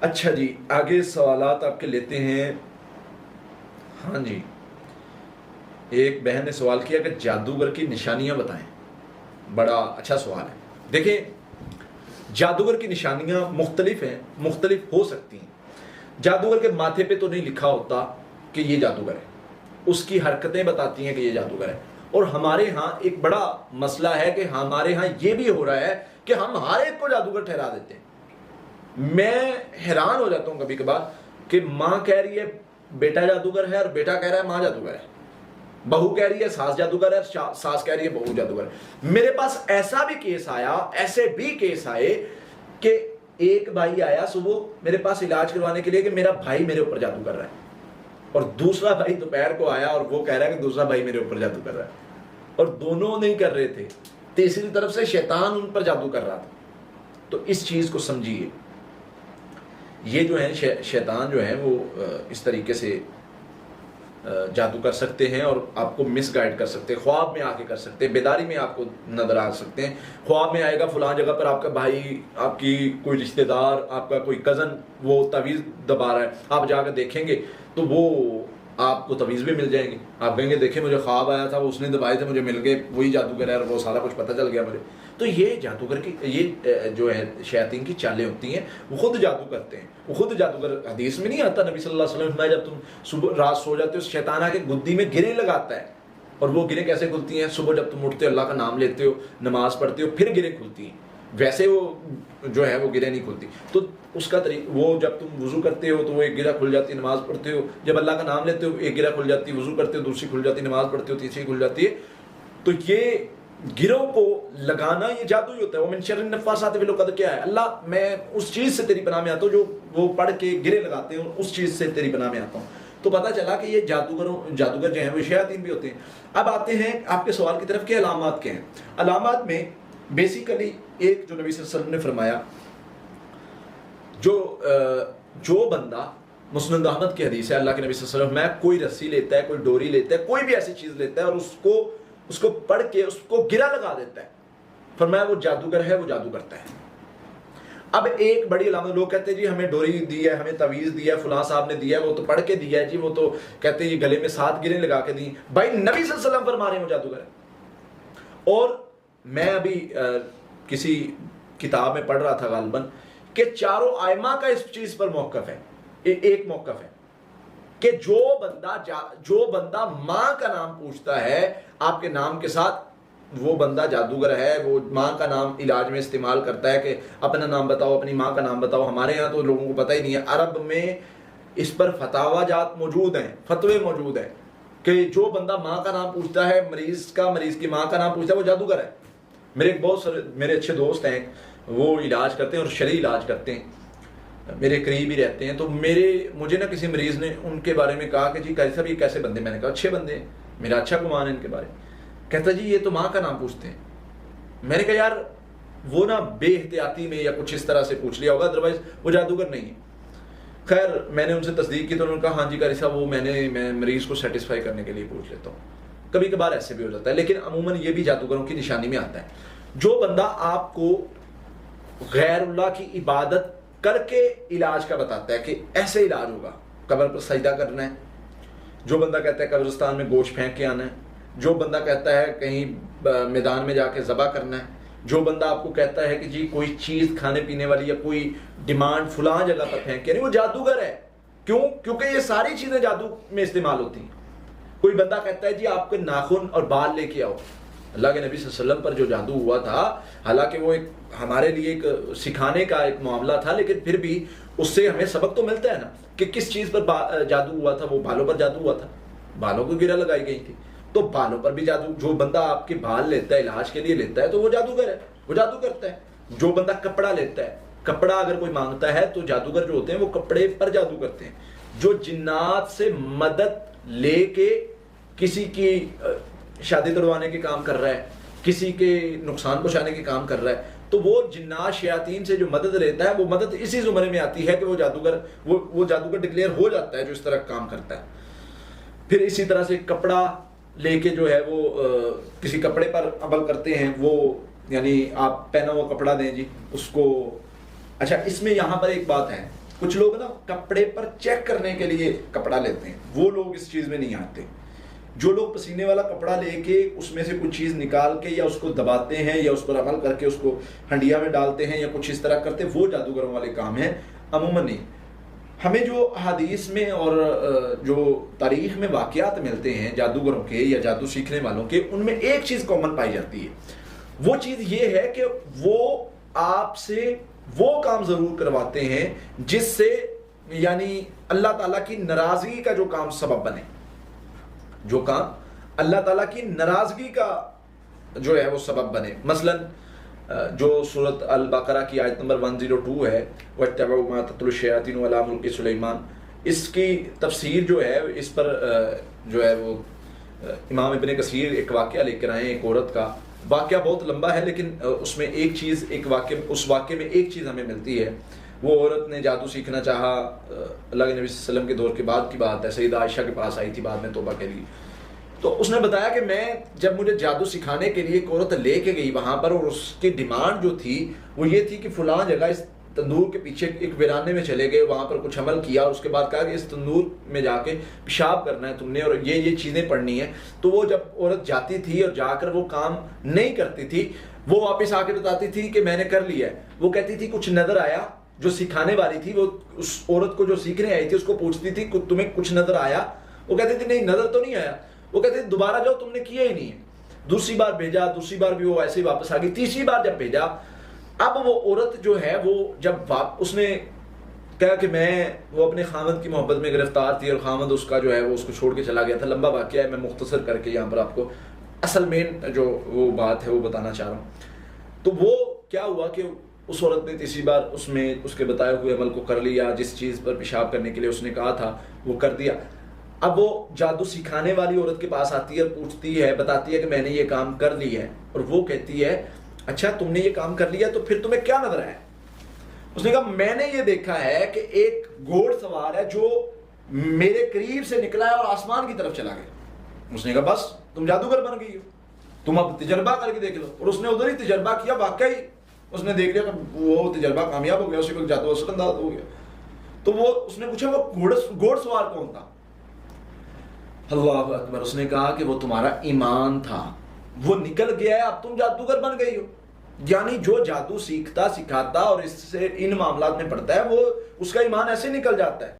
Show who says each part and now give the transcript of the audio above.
Speaker 1: اچھا جی، آگے سوالات آپ کے لیتے ہیں. ہاں جی، ایک بہن نے سوال کیا کہ جادوگر کی نشانیاں بتائیں. بڑا اچھا سوال ہے. دیکھیں، جادوگر کی نشانیاں مختلف ہیں، مختلف ہو سکتی ہیں. جادوگر کے ماتھے پہ تو نہیں لکھا ہوتا کہ یہ جادوگر ہے، اس کی حرکتیں بتاتی ہیں کہ یہ جادوگر ہے. اور ہمارے ہاں ایک بڑا مسئلہ ہے کہ ہمارے ہاں یہ بھی ہو رہا ہے کہ ہم ہر ایک کو جادوگر ٹھہرا دیتے ہیں. میں حیران ہو جاتا ہوں کبھی کبھار کہ ماں کہہ رہی ہے بیٹا جادوگر ہے اور بیٹا کہہ رہا ہے ماں جادوگر ہے. بہو کہہ رہی ہے ساس جادوگر ہے، ساس کہہ رہی ہے بہو جادوگر ہے. میرے پاس ایسا بھی کیس آیا، ایسے بھی کیس آئے کہ ایک بھائی آیا صبح میرے پاس علاج کروانے کے لیے کہ میرا بھائی میرے اوپر جادو کر رہا ہے، اور دوسرا بھائی دوپہر کو آیا اور وہ کہہ رہا ہے کہ دوسرا بھائی میرے اوپر جادو کر رہا ہے. اور دونوں نہیں کر رہے تھے، تیسری طرف سے شیطان ان پر جادو کر رہا تھا. تو اس چیز کو سمجھیے، یہ جو ہے شیطان جو ہے وہ اس طریقے سے جادو کر سکتے ہیں اور آپ کو مس گائیڈ کر سکتے ہیں. خواب میں آ کے کر سکتے ہیں، بیداری میں آپ کو نظر آ سکتے ہیں. خواب میں آئے گا فلاں جگہ پر آپ کا بھائی، آپ کی کوئی رشتہ دار، آپ کا کوئی کزن وہ تعویذ دبا رہا ہے. آپ جا کر دیکھیں گے تو وہ آپ کو تعویذ بھی مل جائیں گے. آپ کہیں گے دیکھیں مجھے خواب آیا تھا، وہ اس نے دبائے تھے، مجھے مل گئے، وہی جادوگر ہے اور وہ سارا کچھ پتہ چل گیا مجھے. تو یہ جادوگر کی، یہ جو ہے شیاطین کی چالیں ہوتی ہیں. وہ خود جادو کرتے ہیں، وہ خود جادوگر. حدیث میں نہیں آتا، نبی صلی اللہ علیہ وسلم فرمایا جب تم صبح رات سو جاتے ہو شیطان آ کے گدی میں گریں لگاتا ہے. اور وہ گریں کیسے کھلتی ہیں؟ صبح جب تم اٹھتے ہو اللہ کا نام لیتے ہو، نماز پڑھتے ہو، پھر گریں کھلتی ہیں. ویسے وہ جو ہے وہ گریں نہیں کھلتی. تو اس کا طریقہ، وہ جب تم وضو کرتے ہو تو وہ ایک گرہ کھل جاتی ہے، نماز پڑھتے ہو. جب اللہ کا نام لیتے ہو ایک گرہ کھل جاتی ہے، وضو کرتے ہو دوسری کھل جاتی ہے، نماز پڑھتے ہو تیسری کھل جاتی ہے. تو یہ گروں کو لگانا یہ جادو ہی ہوتا ہے. ومن شر النفاثات فی العقد کیا ہے؟ اللہ میں اس چیز سے تیری پناہ میں آتا ہوں جو وہ پڑھ کے گرے لگاتے ہیں، اس چیز سے تیری پناہ میں آتا ہوں. تو پتہ چلا کہ یہ جادوگر جو ہیں وہ شیاطین بھی ہوتے ہیں. اب آتے ہیں آپ کے سوال کی طرف کہ علامات کیا ہیں. علامات میں بیسیکلی ایک جو نبی صلی اللہ علیہ وسلم نے فرمایا، جو بندہ، مسند احمد کی حدیث ہے، اللہ کے نبی صلی اللہ علیہ وسلم میں کوئی رسی لیتا ہے، کوئی ڈوری لیتا ہے، کوئی بھی ایسی چیز لیتا ہے اور اس کو پڑھ کے اس کو گرہ لگا دیتا ہے، فرمایا وہ جادوگر ہے، وہ جادو کرتا ہے. اب ایک بڑی علامت، لوگ کہتے ہیں جی ہمیں ڈوری دی ہے، ہمیں تعویذ دیا ہے، فلاں صاحب نے دیا ہے، وہ تو پڑھ کے دیا ہے جی، وہ تو کہتے ہیں یہ گلے میں 7 گریں لگا کے دی. بھائی نبی صلی اللہ علیہ وسلم فرما رہے ہیں وہ جادوگر ہے. اور میں ابھی کسی کتاب میں پڑھ رہا تھا غالباً کہ چاروں ائمہ کا اس چیز پر موقف ہے. ایک موقف ہے کہ جو بندہ ماں کا نام پوچھتا ہے آپ کے نام کے ساتھ، وہ بندہ جادوگر ہے. وہ ماں کا نام علاج میں استعمال کرتا ہے کہ اپنا نام بتاؤ، اپنی ماں کا نام بتاؤ. ہمارے یہاں تو لوگوں کو پتہ ہی نہیں ہے. عرب میں اس پر فتاوا جات موجود ہیں، فتوے موجود ہیں کہ جو بندہ ماں کا نام پوچھتا ہے، مریض کی ماں کا نام پوچھتا ہے، وہ جادوگر ہے. میرے اچھے دوست ہیں، وہ علاج کرتے ہیں اور شرعی علاج کرتے ہیں، میرے قریب ہی رہتے ہیں. تو مجھے نا کسی مریض نے ان کے بارے میں کہا کہ جی صاحب یہ کیسے بندے؟ میں نے کہا اچھے بندے ہیں، میرا اچھا گمان ہے ان کے بارے میں. کہتا جی یہ تو ماں کا نام پوچھتے ہیں. میں نے کہا یار وہ نا بے احتیاطی میں یا کچھ اس طرح سے پوچھ لیا ہوگا، ادروائز وہ جادوگر نہیں ہے. خیر میں نے ان سے تصدیق کی تو انہوں نے کہا ہاں جی قاری صاحب وہ میں مریض کو سیٹسفائی کرنے کے لیے پوچھ لیتا ہوں. کبھی کبھار ایسے بھی ہو جاتا ہے، لیکن عموماً یہ بھی جادوگروں کی نشانی میں آتا ہے. جو بندہ آپ کو غیر اللہ کی عبادت کر کے علاج کا بتاتا ہے کہ ایسے علاج ہوگا، قبر پر سجدہ کرنا ہے، جو بندہ کہتا ہے قبرستان میں گوشت پھینک کے آنا ہے، جو بندہ کہتا ہے کہیں میدان میں جا کے ذبح کرنا ہے، جو بندہ آپ کو کہتا ہے کہ جی کوئی چیز کھانے پینے والی یا کوئی ڈیمانڈ فلاں جگہ پر پھینک کے نہیں، وہ جادوگر ہے. کیوں؟ کیونکہ یہ ساری چیزیں جادو میں استعمال ہوتی ہیں. کوئی بندہ کہتا ہے جی آپ کے ناخن اور بال لے کے آؤ. اللہ کے نبی صلی اللہ علیہ وسلم پر جو جادو ہوا تھا، حالانکہ وہ ایک ہمارے لیے ایک سکھانے کا ایک معاملہ تھا، لیکن پھر بھی اس سے ہمیں سبق تو ملتا ہے نا کہ کس چیز پر جادو ہوا تھا. وہ بالوں پر جادو ہوا تھا، بالوں کو گرہ لگائی گئی تھی. تو بالوں پر بھی جادو، جو بندہ آپ کے بال لیتا ہے علاج کے لیے لیتا ہے تو وہ جادوگر ہے، وہ جادو کرتا ہے. جو بندہ کپڑا لیتا ہے، کپڑا اگر کوئی مانگتا ہے تو جادوگر جو ہوتے ہیں وہ کپڑے پر جادو کرتے ہیں. جو جنات سے مدد لے کے کسی کی شادی توڑوانے کے کام کر رہا ہے، کسی کے نقصان پہنچانے کے کام کر رہا ہے، تو وہ جنات شیاطین سے جو مدد لیتا ہے وہ مدد اسی زمرے میں آتی ہے کہ وہ جادوگر ڈکلیئر ہو جاتا ہے جو اس طرح کام کرتا ہے. پھر اسی طرح سے کپڑا لے کے جو ہے وہ کسی کپڑے پر عمل کرتے ہیں. وہ یعنی آپ پہنا ہوا کپڑا دیں جی اس کو. اچھا اس میں یہاں پر ایک بات ہے کچھ لوگ نا کپڑے پر چیک کرنے کے لیے کپڑا لیتے ہیں، وہ لوگ اس چیز میں نہیں آتے۔ جو لوگ پسینے والا کپڑا لے کے اس میں سے کچھ چیز نکال کے یا اس کو دباتے ہیں یا اس پر عمل کر کے اس کو ہنڈیا میں ڈالتے ہیں یا کچھ اس طرح کرتے ہیں، وہ جادوگروں والے کام ہیں، عموماً نہیں۔ ہمیں جو حدیث میں اور جو تاریخ میں واقعات ملتے ہیں جادوگروں کے یا جادو سیکھنے والوں کے، ان میں ایک چیز کامن پائی جاتی ہے۔ وہ چیز یہ ہے کہ وہ آپ سے وہ کام ضرور کرواتے ہیں جس سے یعنی اللہ تعالیٰ کی ناراضگی کا جو کام سبب بنے، جو کام اللہ تعالیٰ کی ناراضگی کا جو ہے وہ سبب بنے۔ مثلا جو سورۃ البقرہ کی آیت نمبر 102 ہے، وَاتَّبَعُوا مَا تَتْلُو الشَّيَاطِينُ عَلَىٰ مُلْكِ سُلَيْمَانَ، اس کی تفسیر جو ہے اس پر جو ہے وہ امام ابن کثیر ایک واقعہ لے کر آئے ہیں، ایک عورت کا واقعہ بہت لمبا ہے، لیکن اس میں ایک چیز اس واقعے میں ایک چیز ہمیں ملتی ہے۔ وہ عورت نے جادو سیکھنا چاہا، اللہ کے نبی صلی اللہ علیہ وسلم کے دور کے بعد کی بات ہے، سیدہ عائشہ کے پاس آئی تھی بعد میں توبہ کے لیے۔ تو اس نے بتایا کہ میں جب مجھے جادو سکھانے کے لیے ایک عورت لے کے گئی وہاں پر، اور اس کی ڈیمانڈ جو تھی وہ یہ تھی کہ فلاں جگہ اس تندور کے پیچھے ایک ویرانے میں چلے گئے، وہاں پر کچھ عمل کیا اور اس کے بعد کہا کہ اس تندور میں جا کے پیشاب کرنا ہے تم نے اور یہ چیزیں پڑھنی ہیں۔ تو وہ جب عورت جاتی تھی اور جا کر وہ کام نہیں کرتی تھی، وہ واپس آ کے بتاتی تھی کہ میں نے کر لیا ہے۔ وہ کہتی تھی کچھ نظر آیا، جو سکھانے والی تھی وہ اس عورت کو جو سیکھنے آئی تھی اس کو پوچھتی تھی تمہیں کچھ نظر آیا؟ وہ کہتی تھی نہیں نظر تو نہیں آیا۔ وہ کہتے تھے دوبارہ جاؤ، تم نے کیا ہی نہیں ہے۔ دوسری بار بھیجا، دوسری بار بھی وہ ایسے ہی واپس آ گئی۔ تیسری بار جب بھیجا، اب وہ عورت جو ہے وہ جب اس نے کہا کہ وہ اپنے خامد کی محبت میں گرفتار تھی اور خامد اس کا جو ہے وہ اس کو چھوڑ کے چلا گیا تھا۔ لمبا واقعہ ہے، میں مختصر کر کے یہاں پر آپ کو اصل مین جو وہ بات ہے وہ بتانا چاہ رہا ہوں۔ تو وہ کیا ہوا کہ اس عورت نے تیسری بار اس کے بتائے ہوئے عمل کو کر لیا، جس چیز پر پیشاب کرنے کے لیے اس نے کہا تھا وہ کر دیا۔ اب وہ جادو سکھانے والی عورت کے پاس آتی ہے اور پوچھتی ہے، بتاتی ہے کہ میں نے یہ کام کر لیا ہے، اور وہ کہتی ہے اچھا تم نے یہ کام کر لیا تو پھر تمہیں کیا نظر آیا؟ اس نے کہا میں نے یہ دیکھا ہے کہ ایک گھوڑ سوار ہے جو میرے قریب سے نکلا ہے اور آسمان کی طرف چلا گیا۔ اس نے کہا بس تم جادوگر بن گئی ہو، تم اب تجربہ کر کے دیکھ لو۔ اور اس نے ادھر ہی تجربہ کیا، واقعی اس نے دیکھ لیا کہ وہ تجربہ کامیاب ہو گیا، اسے کوئی جادو اثر انداز ہو گیا۔ تو اس نے پوچھا وہ گھوڑ سوار کون تھا؟ اللہ اکبر، اس نے کہا کہ وہ تمہارا ایمان تھا، وہ نکل گیا ہے، اب تم جادوگر بن گئی ہو۔ یعنی جو جادو سیکھتا سکھاتا اور اس سے ان معاملات میں پڑتا ہے وہ اس کا ایمان ایسے نکل جاتا ہے۔